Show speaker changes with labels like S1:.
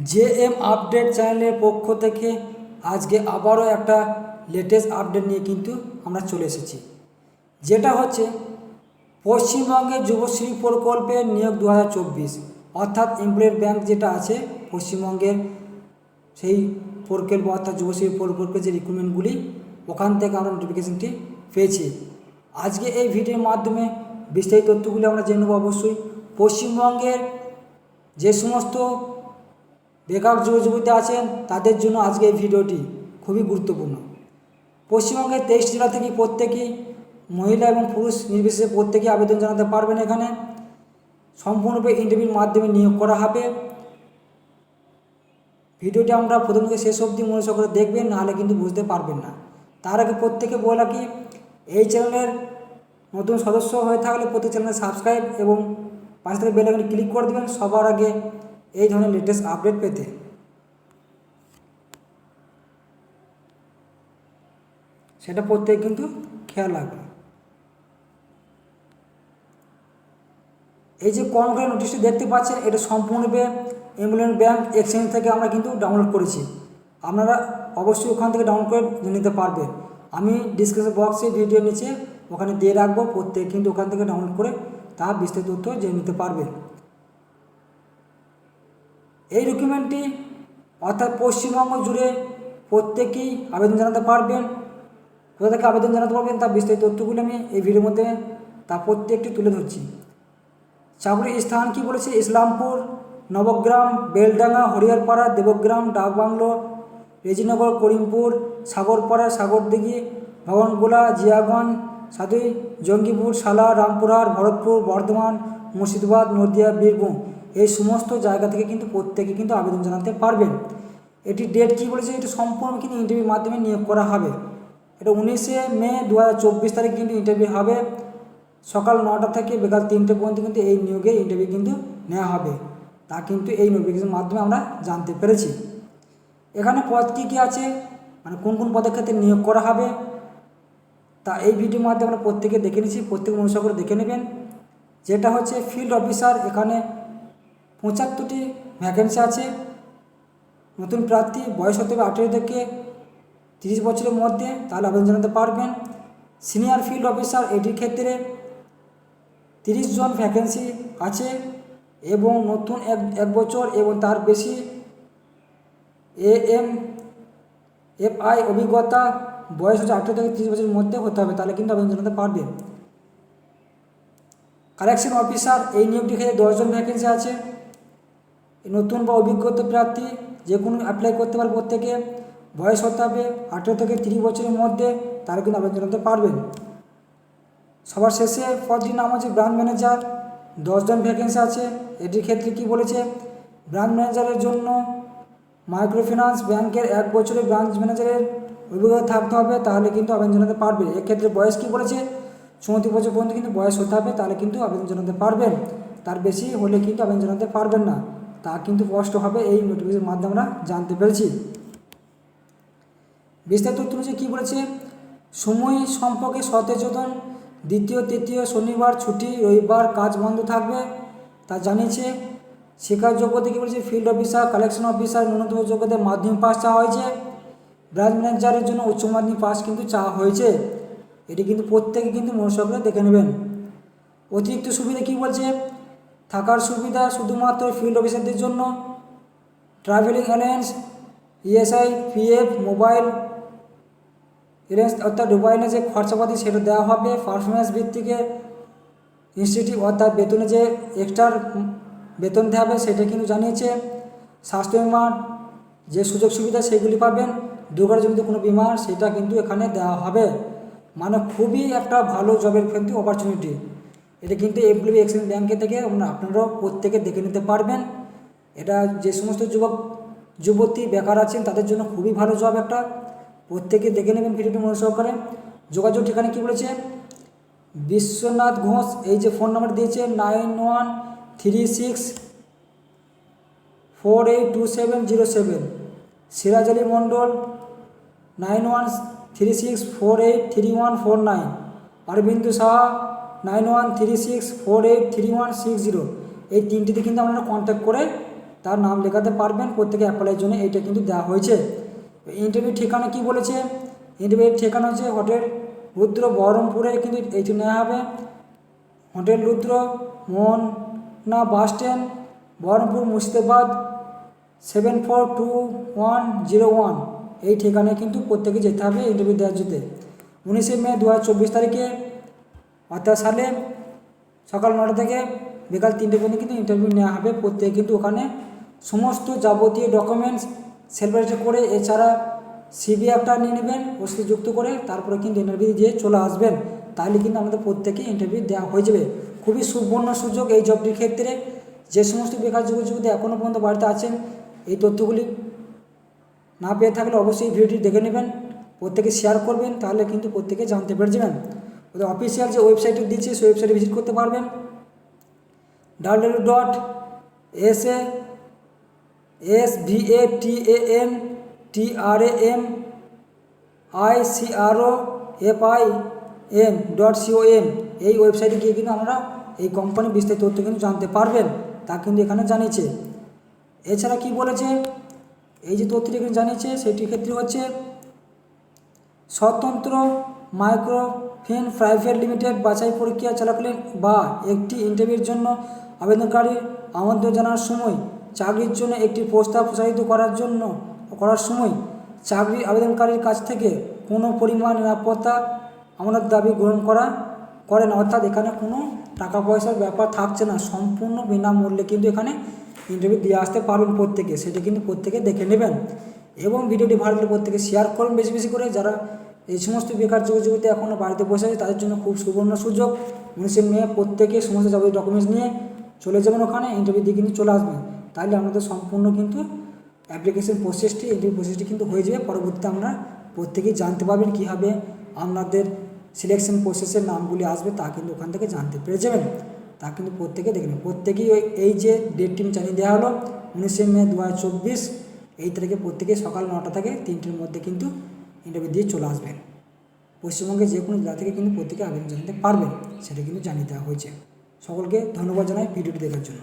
S1: JM update চ্যানেলের পক্ষ থেকে আজকে আবারও একটা লেটেস্ট আপডেট নিয়ে কিন্তু আমরা চলে এসেছি, যেটা হচ্ছে পশ্চিমবঙ্গের যুবশ্রী প্রকল্পের নিয়োগ 2024 অর্থাৎ এমপ্লয়েড ব্যাংক যেটা আছে পশ্চিমবঙ্গের সেই প্রকল্প অর্থাৎ যুবশ্রী প্রকল্পের যে রিক্রুটমেন্টগুলি ওখান থেকে আমরা নোটিফিকেশনটি পেয়েছি। আজকে এই ভিডিওর মাধ্যমে বিস্তারিত তথ্যগুলি আমরা জেনে নেব। অবশ্যই পশ্চিমবঙ্গের যে সমস্ত বেকার যুবক যুবতী আছেন তাদের জন্য আজকে এই ভিডিওটি খুবই গুরুত্বপূর্ণ। পশ্চিমবঙ্গের 23 জেলা থেকে প্রত্যেকেই মহিলা এবং পুরুষ নির্বিশেষে প্রত্যেকেই আবেদন জানাতে পারবেন। এখানে সম্পূর্ণরূপে ইন্টারভিউর মাধ্যমে নিয়োগ করা হবে। ভিডিওটি আমরা প্রথম থেকে শেষ অবধি মনোযোগ করে দেখবেন, নাহলে কিন্তু বুঝতে পারবেন না। তার আগে প্রত্যেকে বলা কি, এই চ্যানেলের নতুন সদস্য হয়ে থাকলে প্রত্যেক চ্যানেলে সাবস্ক্রাইব এবং পাশে থেকে বেল আইকনে ক্লিক করে দেবেন সবার আগে এই ধরনের লেটেস্ট আপডেট পেতে। সেটা প্রত্যেকে কিন্তু খেয়াল রাখবে। এই যে কর্মকারী নোটিশটি দেখতে পাচ্ছেন, এটা সম্পূর্ণরূপে এমপ্লয়েড ব্যাংক এক্সচেঞ্জ থেকে আমরা কিন্তু ডাউনলোড করেছি। আপনারা অবশ্যই ওখান থেকে ডাউনলোড করে নিতে পারবেন। আমি ডিসক্রিপশন বক্সে ভিডিও নিচে ওখানে দিয়ে রাখবো, প্রত্যেকে কিন্তু ওখান থেকে ডাউনলোড করে তার বিস্তারিত তথ্য জেনে নিতে পারবেন। এই ডকুমেন্টটি অর্থাৎ পশ্চিমবঙ্গ জুড়ে প্রত্যেকেই আবেদন জানাতে পারবেন। কোথা থেকে আবেদন জানাতে পারবেন তার বিস্তারিত তথ্যগুলো আমি এই ভিডিওর মধ্যে তা প্রত্যেকটি তুলে ধরছি। চাকরির স্থান কি বলেছে, ইসলামপুর, নবগ্রাম, বেলডাঙ্গা, হরিহরপাড়া, দেবগ্রাম, ডাকবাংলো, রেজিনগর, করিমপুর, সাগরপাড়া, সাগরদিঘি, ভবনগোলা, জিয়াগঞ্জ, সাদুই, জঙ্গিপুর, সালা, রামপুরহাট, ভরতপুর, বর্ধমান, মুর্শিদাবাদ, নদিয়া, বীরভূম, এই সমস্ত জায়গা থেকে কিন্তু প্রত্যেকে কিন্তু আবেদন জানাতে পারবেন। এটি ডেট কি বলেছে, এটা সম্পূর্ণ কিন্তু ইন্টারভিউর মাধ্যমে নিয়োগ করা হবে। এটা 19শে মে 2024 তারিখ কিন্তু ইন্টারভিউ হবে। সকাল 9টা থেকে বিকাল 3টে পর্যন্ত কিন্তু এই নিয়োগে ইন্টারভিউ কিন্তু নেওয়া হবে। তা কিন্তু এই নোটিফিকেশনের মাধ্যমে আমরা জানতে পেরেছি। এখানে পদ কী কী আছে, মানে কোন কোন পদের ক্ষেত্রে নিয়োগ করা হবে, তা এই ভিডিওর মাধ্যমে আমরা প্রত্যেকে দেখে নিচ্ছি। প্রত্যেকে অনুসার করে দেখে নেবেন। যেটা হচ্ছে ফিল্ড অফিসার, এখানে 75টি ভ্যাকেন্সি আছে। নতুন প্রার্থী, বয়স হতে হবে 18 থেকে 30 বছরের মধ্যে, তাহলে আবেদন জানাতে পারবেন। সিনিয়র ফিল্ড অফিসার, এটির ক্ষেত্রে 30 জন ভ্যাকেন্সি আছে এবং নতুন এক বছর এবং তার বেশি AMFI অভিজ্ঞতা, বয়স হচ্ছে 18 থেকে 30 বছরের মধ্যে হতে হবে, তাহলে কিন্তু আবেদন জানাতে পারবেন। কালেকশন অফিসার, এই নিয়োগটির ক্ষেত্রে 10 জন ভ্যাকেন্সি আছে। নতুন বা অভিজ্ঞতা প্রার্থী যে কোনো অ্যাপ্লাই করতে পারে প্রত্যেকে, বয়স হতে হবে 18 থেকে 30 বছরের মধ্যে, তারা কিন্তু আবেদন জানাতে পারবেন। সবার শেষে পদটির নাম হচ্ছে ব্রাঞ্চ ম্যানেজার, 10 জন ভ্যাকেন্সি আছে। এটির ক্ষেত্রে কি বলেছে, ব্রাঞ্চ ম্যানেজারের জন্য মাইক্রোফিন্যান্স ব্যাংকের 1 বছরের ব্রাঞ্চ ম্যানেজারের অভিজ্ঞতা থাকতে হবে, তাহলে কিন্তু আবেদন জানাতে পারবে। এক্ষেত্রে বয়স কি বলেছে, 34 বছর পর্যন্ত কিন্তু বয়স হতে হবে, তাহলে কিন্তু আবেদন জানাতে পারবেন। তার বেশি হলে কিন্তু আবেদন জানাতে পারবেন না। তা কিন্তু স্পষ্ট হবে এই নোটিফিকেশনের মাধ্যমে আমরা জানতে পেরেছি। বিস্তারিত তথ্য অনুযায়ী কী বলেছে, সময় সম্পর্কে সচেতন, দ্বিতীয় তৃতীয় শনিবার ছুটি, রবিবার কাজ বন্ধ থাকবে, তা জানিয়েছে। শিক্ষার যোগ্যতা কী বলেছে, ফিল্ড অফিসার, কালেকশন অফিসার ন্যূনতম যোগ্যতায় মাধ্যমিক পাস চাওয়া হয়েছে। ব্রাঞ্চ ম্যানেজারের জন্য উচ্চ মাধ্যমিক পাস কিন্তু চাওয়া হয়েছে। এটি কিন্তু প্রত্যেকে কিন্তু মনোযোগ করে দেখে নেবেন। অতিরিক্ত সুবিধা কী বলছে, থাকার সুবিধা শুধুমাত্র ফিল্ড অফিসারদের জন্য, travelling alliance, ESI, PF, mobile alliance অর্থাৎ মোবাইলে যে খরচাপাতি সেটা দেওয়া হবে। পারফরমেন্স ভিত্তিকে ইনস্টিটিউট অর্থাৎ বেতনে যে এক্সট্রা বেতন দেওয়া হবে সেটা কিন্তু জানিয়েছে। স্বাস্থ্য বিমার যে সুযোগ সুবিধা সেগুলি পাবেন। দুর্ঘটনাজনিত কোনো বিমা সেটা কিন্তু এখানে দেওয়া হবে। মানে খুবই একটা ভালো জবের কিন্তু অপরচুনিটি। এটা কিন্তু এমপ্লয়ি এক্সচেঞ্জ ব্যাংকে থেকে আপনারাও প্রত্যেকে দেখে নিতে পারবেন। এটা যে সমস্ত যুবক যুবতী বেকার আছেন তাদের জন্য খুবই ভালো জব একটা, প্রত্যেকে দেখে নেবেন ভিডিওটি মনোযোগ করে। যোগাযোগ ঠিকানা কী বলেছে, বিশ্বনাথ ঘোষ, এই যে ফোন নাম্বার দিয়েছে 9136482707। সিরাজ আলী মণ্ডল 9136483149। অরবিন্দু সাহা 9136483160। এই তিনটিতে কিন্তু আপনারা কন্ট্যাক্ট করে তার নাম লেখাতে পারবেন, প্রত্যেকে অ্যাপ্লাইয়ের জন্য এইটা কিন্তু দেওয়া হয়েছে। ইন্টারভিউ ঠিকানা কি বলেছে, ইন্টারভিউর ঠিকানা হচ্ছে হোটেল রুদ্র বহরমপুরে কিন্তু এইটি নেওয়া হবে। হোটেল রুদ্র মোহনা বাস স্ট্যান্ড বহরমপুর মুর্শিদাবাদ 742101 এই ঠিকানায় কিন্তু প্রত্যেকে যেতে হবে ইন্টারভিউ দেওয়ার জন্য। 19শে মে 2024 তারিখে অর্থাৎ সালে সকাল 9টা থেকে বিকাল 3টে পর্যন্ত কিন্তু ইন্টারভিউ নেওয়া হবে। প্রত্যেকে কিন্তু ওখানে সমস্ত যাবতীয় ডকুমেন্টস সেলফ করে, এছাড়া সিভি একটা নিয়ে নেবেন ওর সাথে যুক্ত করে, তারপরে কিন্তু ইন্টারভিউ দিয়ে চলে আসবেন। তাহলে কিন্তু আমাদের প্রত্যেকে ইন্টারভিউ দেওয়া হয়ে যাবে। খুবই সুবর্ণ সুযোগ এই জবটির ক্ষেত্রে। যে সমস্ত বেকার যুবক এখনও পর্যন্ত বাড়িতে আছেন, এই তথ্যগুলি না পেয়ে থাকলে অবশ্যই ভিডিওটি দেখে নেবেন, প্রত্যেকে শেয়ার করবেন, তাহলে কিন্তু প্রত্যেকে জানতে পেরে যাবেন। ওদের অফিসিয়াল যে ওয়েবসাইটটি দিচ্ছে সেই ওয়েবসাইটে ভিজিট করতে পারবেন www.svatramicrom.com এই ওয়েবসাইটে গিয়ে কিন্তু আমরা এই কোম্পানির বিস্তারিত তথ্য কিন্তু জানতে পারবেন, তা কিন্তু এখানে জানিয়েছে। এছাড়া কি বলেছে, এই যে তথ্যটি এখানে জানিয়েছে সেটির ক্ষেত্রে হচ্ছে স্বতন্ত্র মাইক্রোফিন প্রাইভেট লিমিটেড বাছাই প্রক্রিয়া চলাকালীন বা একটি ইন্টারভিউর জন্য আবেদনকারীর আমন্ত্রণ জানার সময়, চাকরির জন্য একটি প্রস্তাব প্রসারিত করার সময় চাকরির আবেদনকারীর কাছ থেকে কোনো পরিমাণ নিরাপত্তা আমানত দাবি গ্রহণ করে না। অর্থাৎ এখানে কোনো টাকা পয়সার ব্যাপার থাকছে না, সম্পূর্ণ বিনামূল্যে কিন্তু এখানে ইন্টারভিউ দিয়ে আসতে পারবেন প্রত্যেকে, সেটা কিন্তু প্রত্যেকে দেখে নেবেন। এবং ভিডিওটি ভালো লাগলে প্রত্যেকে শেয়ার করুন বেশি বেশি করে। যারা এই সমস্ত বেকার যুবতী এখনও বাড়িতে বসে আছে তাদের জন্য খুব সুবর্ণ সুযোগ। 19শে মে প্রত্যেকে সমস্ত যাবতীয় ডকুমেন্টস নিয়ে চলে যাবেন ওখানে, ইন্টারভিউ দিয়ে কিন্তু চলে আসবেন। তাহলে আমাদের সম্পূর্ণ কিন্তু অ্যাপ্লিকেশন প্রসেসটি, ইন্টারভিউ প্রসেসটি কিন্তু হয়ে যাবে। পরবর্তীতে আমরা প্রত্যেকেই জানতে পারবেন কীভাবে আপনাদের সিলেকশন প্রসেসের নামগুলি আসবে, তা কিন্তু ওখান থেকে জানতে পেরে যাবেন। তা কিন্তু প্রত্যেকে দেখে নেবেন। প্রত্যেকেই এই যে ডেটটি জানিয়ে দেওয়া হলো 19শে মে 2024 এই তারিখে প্রত্যেকে সকাল 9টা থেকে 3টের মধ্যে কিন্তু ইন্টারভিউ দিয়ে চলে আসবেন। পশ্চিমবঙ্গের যে কোনো জেলা থেকে কিন্তু প্রত্যেকে আবেদন জানাতে পারবেন, সেটা কিন্তু জানিয়ে দেওয়া হয়েছে। সকলকে ধন্যবাদ জানাই ভিডিওটি দেখার জন্য।